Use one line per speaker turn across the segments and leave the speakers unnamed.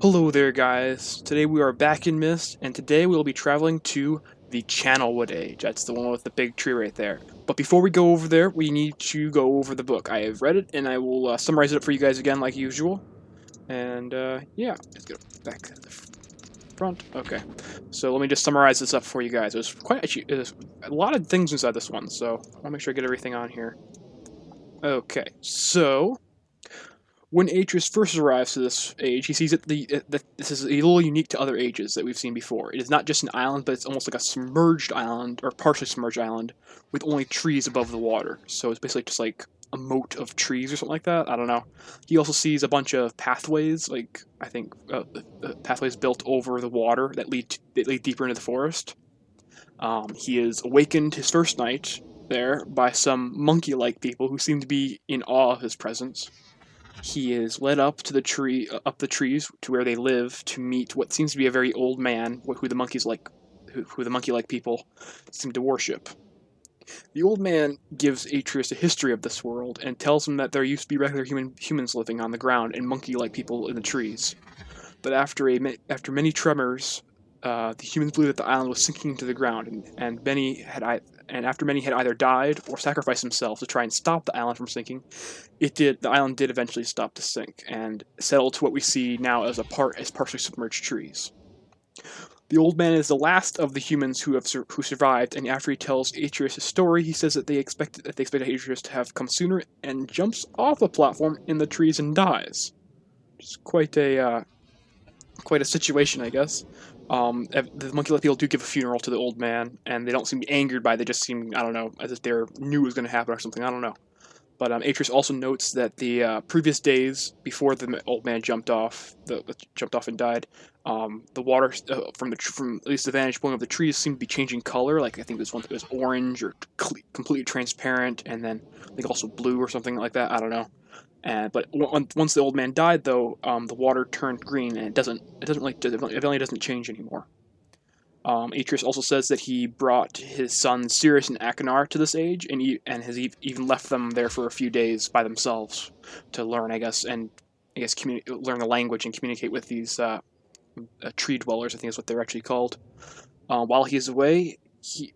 Hello there, guys. Today we are back in Myst, and today we will be traveling to the Channelwood Age. That's the one with the big tree right there. But before we go over there, we need to go over the book. I have read it, and I will summarize it up for you guys again, like usual. And yeah, let's go back to the front. Okay, so let me just summarize this up for you guys. There's a lot of things inside this one, so I want to make sure I get everything on here. Okay, so when Atreus first arrives to this age, he sees that this is a little unique to other ages that we've seen before. It is not just an island, but it's almost like a submerged island, or partially submerged island, with only trees above the water. So it's basically just like a moat of trees or something like that. I don't know. He also sees a bunch of pathways, like I think pathways built over the water that lead deeper into the forest. He is awakened his first night there by some monkey-like people who seem to be in awe of his presence. He is led up to the tree, up the trees to where they live to meet what seems to be a very old man, who the monkey-like people seem to worship. The old man gives Atreus a history of this world and tells him that there used to be regular humans living on the ground and monkey-like people in the trees. But after many tremors, the humans believed that the island was sinking to the ground, and after many had either died or sacrificed themselves to try and stop the island from sinking, the island did eventually stop to sink and settle to what we see now as partially submerged trees. The old man is the last of the humans who survived, and after he tells Atreus his story, he says that they expected Atreus to have come sooner, and jumps off the platform in the trees and dies. It's quite a situation, I guess. The monkey-like people do give a funeral to the old man, and they don't seem angered by it. They just seem, I don't know, as if they knew it was going to happen or something. I don't know. But Atreus also notes that the previous days before the old man jumped off and died, the water from at least the vantage point of the trees seemed to be changing color. Like I think this one was orange or completely transparent, and then I think also blue or something like that. I don't know. But once the old man died, though, the water turned green, and it evidently doesn't change anymore. Atreus also says that he brought his sons Sirius and Achenar to this age, and has even left them there for a few days by themselves to learn, I guess, learn the language and communicate with these tree dwellers. I think is what they're actually called. While he's away,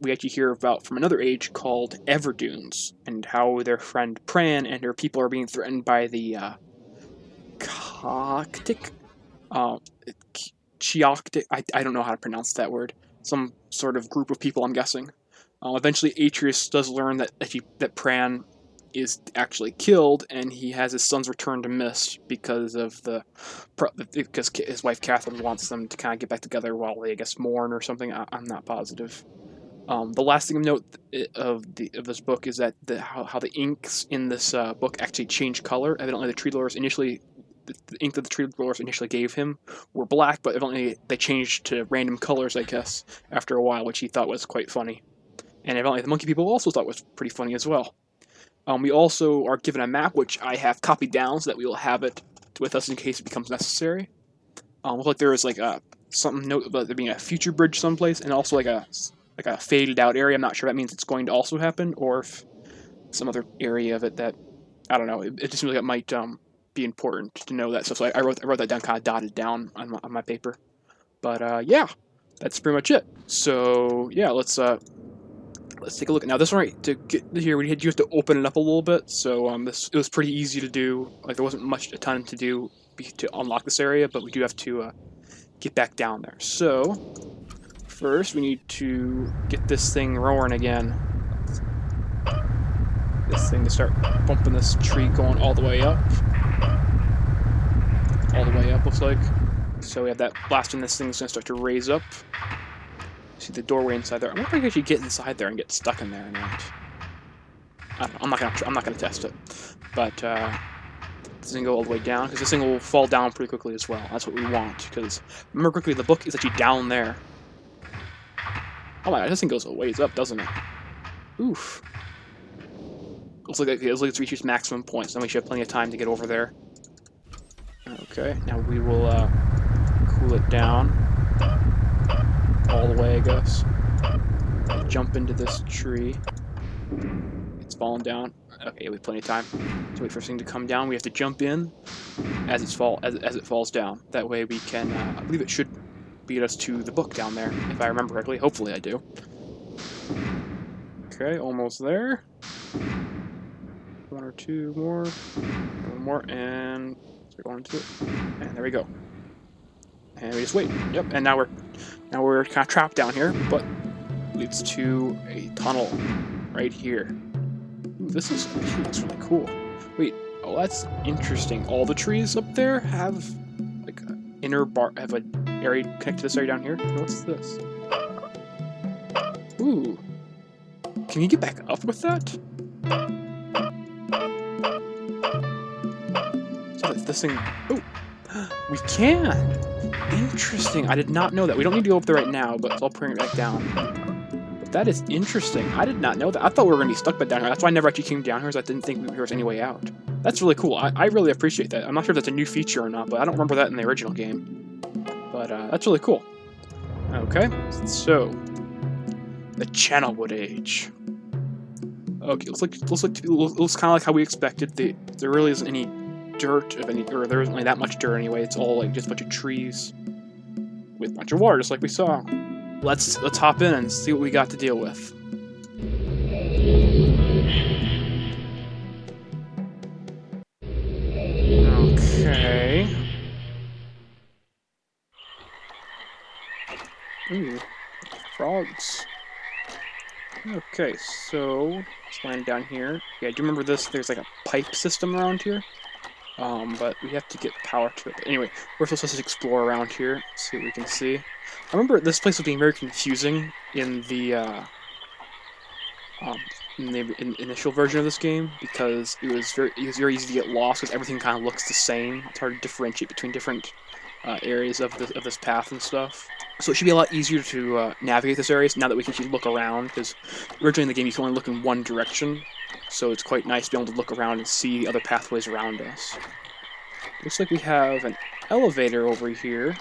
we actually hear about from another age called Everdunes, and how their friend Pran and her people are being threatened by the Coctic, Chioctic. I don't know how to pronounce that word. Some sort of group of people, I'm guessing. Eventually, Atreus does learn that Pran is actually killed, and he has his sons returned to Myst because his wife Catherine wants them to kind of get back together while they, I guess, mourn or something. I'm not positive. The last thing of note of this book is that how the inks in this book actually change color. Evidently, the ink that the tree dwellers initially gave him were black, but evidently they changed to random colors, I guess, after a while, which he thought was quite funny. And evidently the monkey people also thought was pretty funny as well. We also are given a map, which I have copied down so that we will have it with us in case it becomes necessary. Looks like there is like something note about there being a future bridge someplace, and also like a faded out area. I'm not sure if that means it's going to also happen, or if some other area of it that, I don't know. It just seems like it might be important to know that stuff. So I wrote that down, kind of dotted down on my paper. But yeah, that's pretty much it. So yeah, let's take a look. Now this one right to get here, you have to open it up a little bit. So it was pretty easy to do. Like there wasn't a ton to do to unlock this area, but we do have to get back down there. So first, we need to get this thing roaring again. This thing to start bumping this tree going all the way up. All the way up, looks like. So we have that blast, and this thing's going to start to raise up. See the doorway inside there. I wonder if I can actually get inside there and get stuck in there or not. I don't know. I'm not gonna test it. But this thing go all the way down, because this thing will fall down pretty quickly as well. That's what we want, because remember quickly, the book is actually down there. Oh my god, this thing goes a ways up, doesn't it? Oof. Looks like it's reached its maximum points, then we should have plenty of time to get over there. Okay, now we will cool it down all the way, I guess. Jump into this tree. It's falling down. Okay, we have plenty of time. So wait for this thing to come down. We have to jump in as it falls down. That way we can. I believe it should lead us to the book down there, if I remember correctly. Hopefully I do. Okay, almost there. One or two more. One more, and we're going to it. And there we go. And we just wait. Yep. And now we're kind of trapped down here, but leads to a tunnel right here. Ooh, this looks really cool. Wait. Oh, that's interesting. All the trees up there have like an inner bar, have an area connected to this area down here. What's this? Ooh. Can you get back up with that? So this thing. Oh, we can. Interesting. I did not know that. We don't need to go up there right now, but I'll bring it back down. But that is interesting. I did not know that. I thought we were going to be stuck down here. That's why I never actually came down here, because I didn't think there was any way out. That's really cool. I really appreciate that. I'm not sure if that's a new feature or not, but I don't remember that in the original game. But that's really cool. Okay, so the Channelwood Age. Okay, looks kind of like how we expected. There really isn't any dirt of any, or there isn't really that much dirt anyway. It's all like just a bunch of trees with a bunch of water, just like we saw. Let's hop in and see what we got to deal with. Okay. Ooh, frogs. Okay, so let's land down here. Yeah, do you remember this? There's like a pipe system around here. But we have to get power to it. But anyway, we're supposed to just explore around here, see what we can see. I remember this place was being very confusing in the initial version of this game, because it was very easy to get lost, because everything kind of looks the same. It's hard to differentiate between different areas of this path and stuff. So it should be a lot easier to navigate this area now that we can actually look around, because originally in the game you can only look in one direction. So it's quite nice to be able to look around and see the other pathways around us. Looks like we have an elevator over here.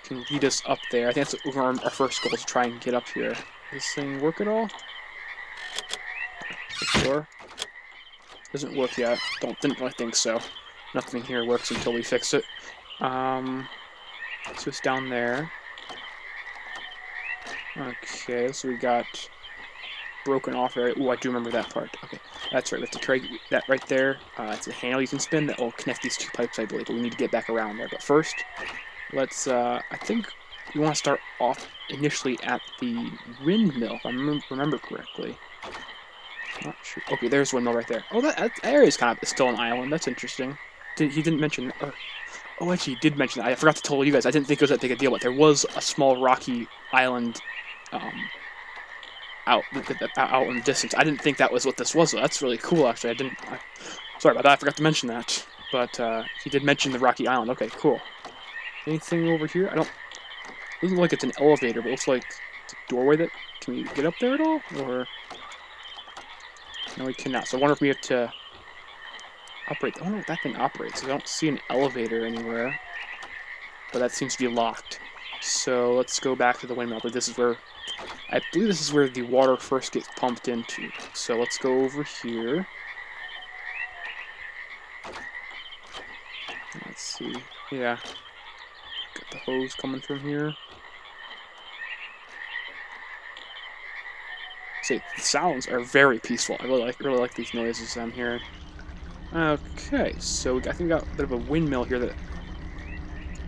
Can lead us up there. I think that's our first goal, is to try and get up here. Does this thing work at all? Sure. Doesn't work yet. Didn't really think so. Nothing here works until we fix it. So it's down there. Okay, so we got broken off area. Ooh, I do remember that part. Okay, that's right. We have to carry that right there. It's a handle you can spin that will connect these two pipes, I believe. But we need to get back around there. But first, let's. I think we want to start off initially at the windmill, if I remember correctly. Not sure. Okay, there's windmill right there. Oh, that area is kind of still an island. That's interesting. He didn't mention. Oh, actually, he did mention that. I forgot to tell you guys. I didn't think it was that big a deal, but there was a small rocky island. Out in the distance. I didn't think that was what this was, though. That's really cool, actually. Sorry about that, I forgot to mention that. But, he did mention the rocky island. Okay, cool. Anything over here? It doesn't look like it's an elevator, but it looks like it's a doorway that... Can we get up there at all? Or... No, we cannot. So I wonder if we have to... operate... I wonder if that thing operates. I don't see an elevator anywhere. But that seems to be locked. So let's go back to the windmill. But I believe this is where the water first gets pumped into. So let's go over here. Let's see. Yeah. Got the hose coming from here. See, the sounds are very peaceful. I really like these noises I'm hearing. Okay, so I think we got a bit of a windmill here that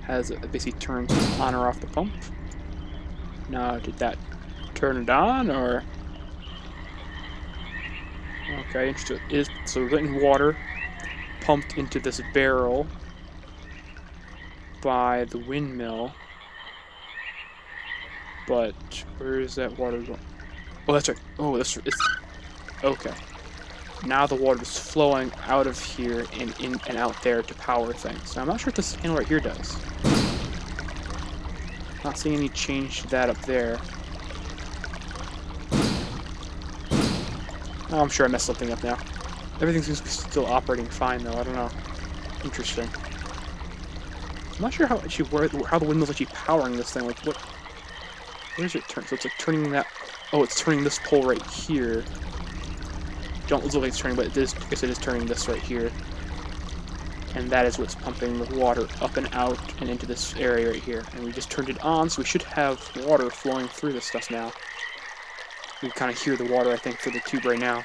has basically turns on or off the pump. Now, did that turn it on, or... Okay, interesting. So we're getting water pumped into this barrel by the windmill. But where is that water going? Oh, that's right. Oh, it's okay. Now the water is flowing out of here and in and out there to power things. Now, I'm not sure what this handle right here does. Not seeing any change to that up there. Oh, I'm sure I messed something up now. Everything seems to be still operating fine, though. I don't know. Interesting. I'm not sure how the windmill's actually powering this thing. Like, where's it turn? So it's like turning that Oh, it's turning this pole right here. Don't look like it's turning, but it is. I guess it is turning this right here. And that is what's pumping the water up and out and into this area right here. And we just turned it on, so we should have water flowing through this stuff now. We kind of hear the water, I think, through the tube right now.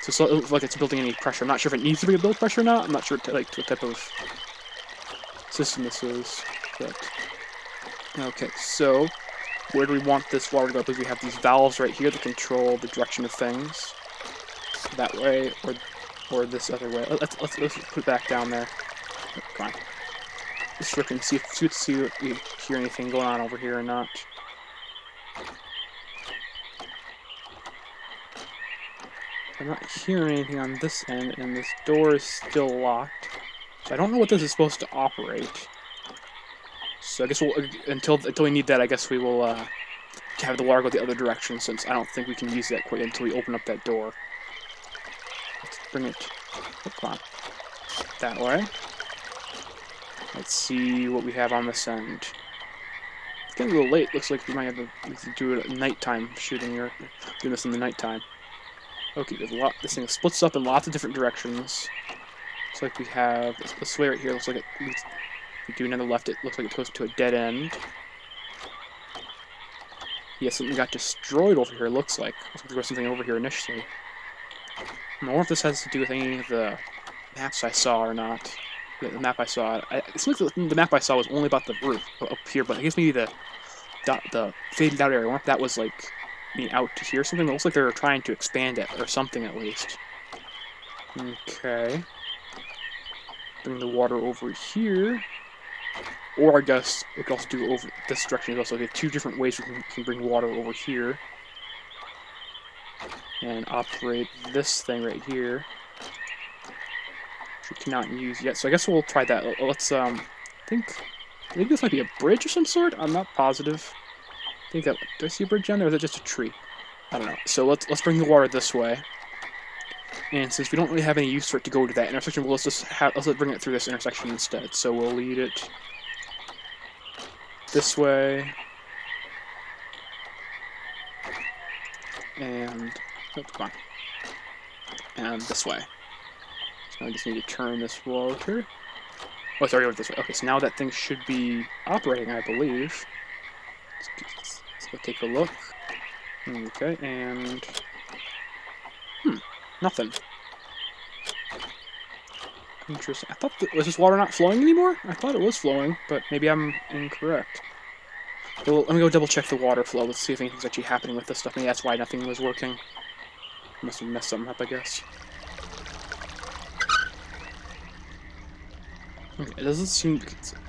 So it looks like it's building any pressure. I'm not sure if it needs to be a build pressure or not. I'm not sure like what type of system this is. But okay, so where do we want this water to go? Because we have these valves right here that control the direction of things. That way, or this other way. Let's put it back down there. Oh, come on. Just look and see if we hear anything going on over here or not. I'm not hearing anything on this end, and this door is still locked. So I don't know what this is supposed to operate. So I guess we'll until we need that. I guess we will have the water go the other direction, since I don't think we can use that quite until we open up that door. Let's bring it. Oh, come on. That way. Let's see what we have on this end. It's getting a little late. Looks like we might have to do it at nighttime shooting or doing this in the nighttime. Okay, there's a lot. This thing splits up in lots of different directions. Looks like we have this way right here. Looks like it leads. If we do another left, it looks like it goes to a dead end. Yeah, something got destroyed over here. Looks like there was something over here initially. I wonder if this has to do with any of the maps I saw or not. The map I saw. It seems like the map I saw was only about the roof up here, but I guess maybe the faded out area. I wonder if that was like out to here or something. It looks like they were trying to expand it or something at least. Okay. Bring the water over here. Or I guess we could also do over this direction as well. So we have two different ways we can bring water over here. And operate this thing right here. Which we cannot use yet. So I guess we'll try that. Let's, I think this might be a bridge of some sort? I'm not positive. I think that, do I see a bridge down there, or is it just a tree? I don't know. So let's bring the water this way. And since we don't really have any use for it to go to that intersection, let's bring it through this intersection instead. So we'll lead it this way. And oh, come on. And this way. So now I just need to turn this rotor. Oh, it's already over this way. Okay, so now that thing should be operating, I believe. Let's go take a look. Okay, and nothing. Interesting. I thought was this water not flowing anymore? I thought it was flowing, but maybe I'm incorrect. Well, let me go double check the water flow. Let's see if anything's actually happening with this stuff. Maybe that's why nothing was working. Must have messed something up, I guess. Okay, it doesn't seem.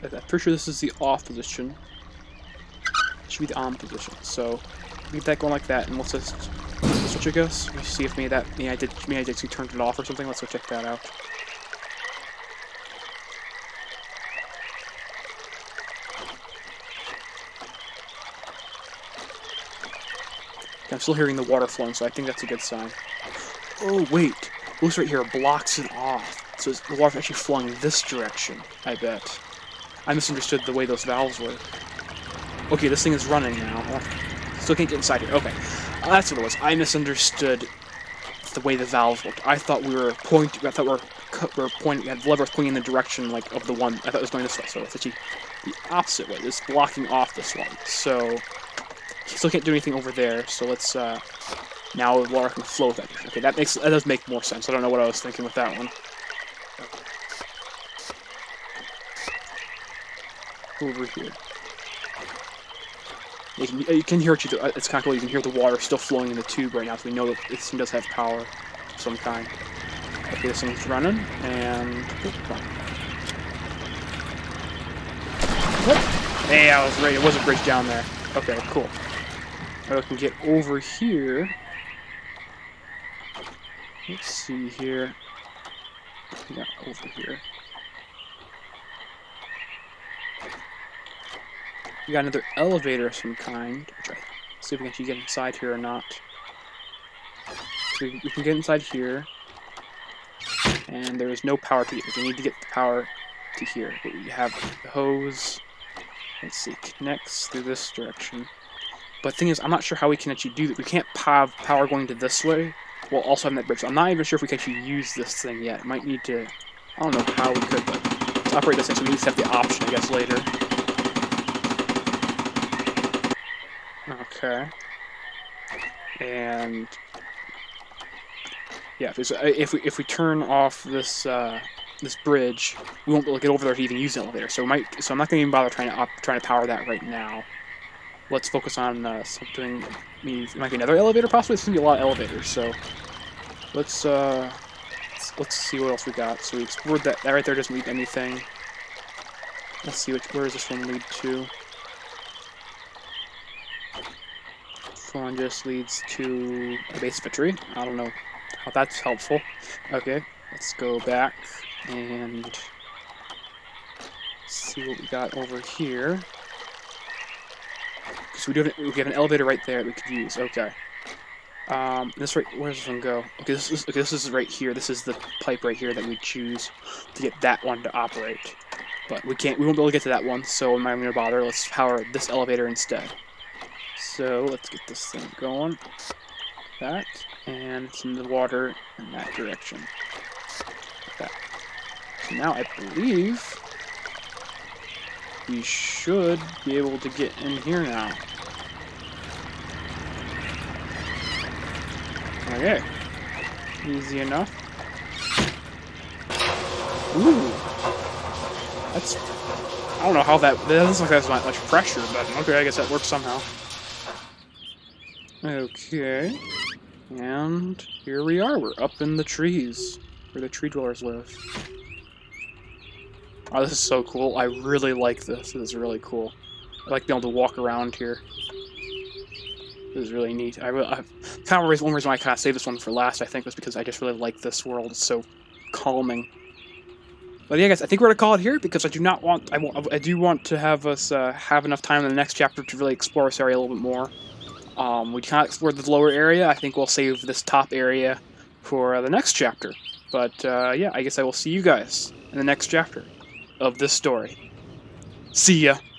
I'm pretty sure this is the off position. It should be the on position. So leave that going like that, and let's just switch, I guess. Let's see if maybe I did actually turned it off or something. Let's go check that out. I'm still hearing the water flowing, so I think that's a good sign. Oh, wait. This right here blocks it off. So the water's actually flowing this direction, I bet. I misunderstood the way those valves work. Okay, this thing is running now. Still can't get inside here. Okay. That's what it was. I misunderstood the way the valves worked. I thought we were pointing... I thought we were pointing... We had the lever pointing in the direction, like, of the one... I thought it was going this way, so it's actually the opposite way. It's blocking off this one. So... Still can't do anything over there, so let's, now the water can flow that. Okay, that does make more sense. I don't know what I was thinking with that one. Over here. You can hear it, it's kind of cool, you can hear the water still flowing in the tube right now, so we know that this thing does have power of some kind. Okay, this thing's running, and... Hey, I was right, it was a bridge down there. Okay, cool. I can get over here. Let's see here. Yeah, over here. We got another elevator of some kind. Let's see if we can actually get inside here or not. So we can get inside here. And there is no power to it. We need to get the power to here. But we have the hose. Let's see, connects through this direction. But the thing is, I'm not sure how we can actually do that. We can't have power going to this way while also having that bridge. So I'm not even sure if we can actually use this thing yet. Might need to... I don't know how we could, but to operate this thing, so we need to have the option, I guess, later. Okay. And... yeah, if we turn off this this bridge, we won't be able to get over there to even use an elevator. So I'm not going to even bother trying to power that right now. Let's focus on something. It might be another elevator, possibly. It's gonna be a lot of elevators. So let's see what else we got. So we explored that. That right there doesn't lead to anything. Let's see where does this one lead to. This one just leads to the base of a tree. I don't know how that's helpful. Okay, let's go back and see what we got over here. So we have an elevator right there that we could use. Okay. This right, where does this one go? Okay, this is right here. This is the pipe right here that we choose to get that one to operate. But we won't be able to get to that one, so I'm not even gonna bother. Let's power this elevator instead. So let's get this thing going. That, and some of the water in that direction. Like that. So now I believe we should be able to get in here now. Okay. Easy enough. Ooh. That's... I don't know how that doesn't look like that's not much pressure, but okay, I guess that works somehow. Okay. And here we are. We're up in the trees, where the tree dwellers live. Oh, this is so cool. I really like this. This is really cool. I like being able to walk around here. This is really neat. One reason why I kind of saved this one for last, I think, was because I just really like this world. It's so calming. But yeah, guys, I think we're gonna call it here because I do want to have us have enough time in the next chapter to really explore this area a little bit more. We kind of explored the lower area. I think we'll save this top area for the next chapter. But yeah, I guess I will see you guys in the next chapter of this story. See ya.